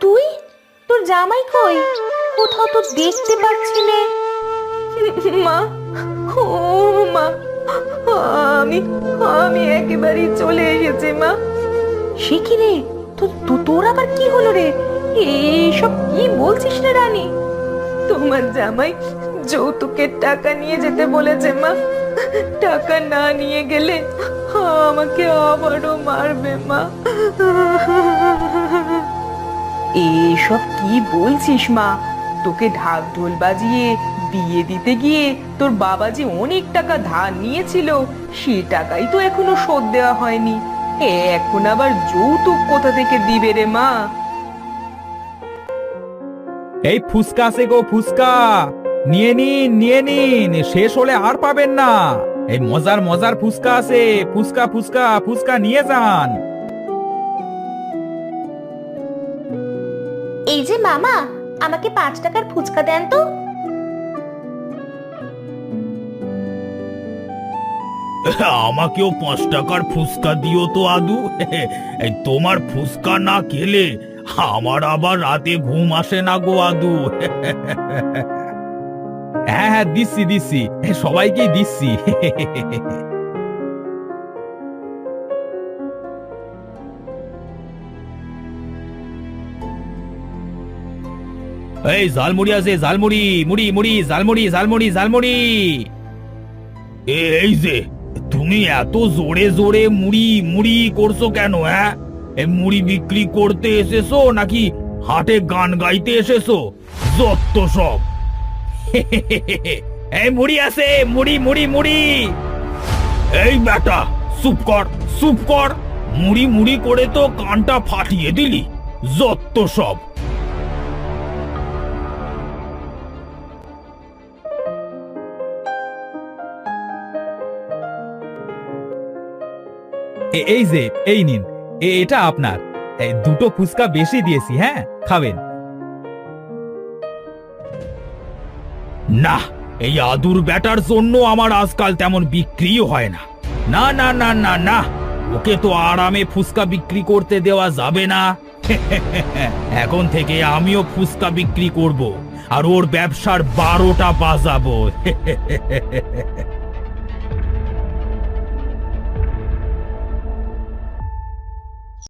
তুই তোর জামাই কই? কোথাও তো দেখতে পাচ্ছি নে। মা, ও মা, আমি আমি একেবারেই চলে এসেছি মা। সে কি রে, তোর আবার কি হলো রে? এইসব কি বলছিস রে রানী? তোমার জামাই যৌতুকের টাকা নিয়ে যেতে বলেছে মা। টাকা না নিয়ে গেলে আমাকে আবারও মারবে মা। এসব কি বলছিস মা? তোকে ঢাক ঢোল বাজিয়ে বিয়ে দিতে গিয়ে তোর বাবা যে অনেক টাকা ধার নিয়েছিল, সে টাকাই তো এখনো শোধ দেওয়া হয়নি। এখন আবার যৌতুক কোথা থেকে দিবে রে মা? এই ফুসকা আছে গো, ফুসকা নিয়ে নিন, নিয়ে নিন, শেষ হলে আর পাবেন না। এই মজার মজার ফুসকা আছে, ফুসকা ফুসকা ফুসকা নিয়ে যান। এই যে মামা, আমাকে 5 টাকার ফুচকা দেন তো। আমাকেও 5 টাকার ফুসকা দিও তো আদু। এই তোমার ফুসকা না খেলে আমার আবার রাতে ঘুম আসে না গো আদু। হ্যাঁ হ্যাঁ, দিচ্ছি দিচ্ছি, সবাইকেই দিচ্ছি। এই ঝালমুড়ি আছে, ঝালমুড়ি, মুড়ি মুড়ি, ঝালমুড়ি ঝালমুড়ি ঝালমুড়ি। এই যে তুমি এত জোরে জোরে মুড়ি মুড়ি করছো কেন? হ্যাঁ, এই মুড়ি বিক্রি করতে এসেছো নাকি হাটে গান গাইতে এসেছো? যত সব। এই মুড়ি আছে, মুড়ি মুড়ি মুড়ি। এই বেটা চুপ কর, চুপ কর। মুড়ি মুড়ি করে তো কানটা ফাটিয়ে দিলি। যত সব। এই যে, এই নিন, এটা আপনার। এই দুটো ফুসকা বেশি দিয়েছি, হ্যাঁ খাবেন। না, এই আদুর ব্যাটার জন্য আমার আজকাল তেমন বিক্রিও হয় না। না না না না না, ওকে তো আরামে ফুসকা বিক্রি করতে দেওয়া যাবে না। এখন থেকে আমিও ফুসকা বিক্রি করব আর ওর ব্যবসার 12টা বাজাবো।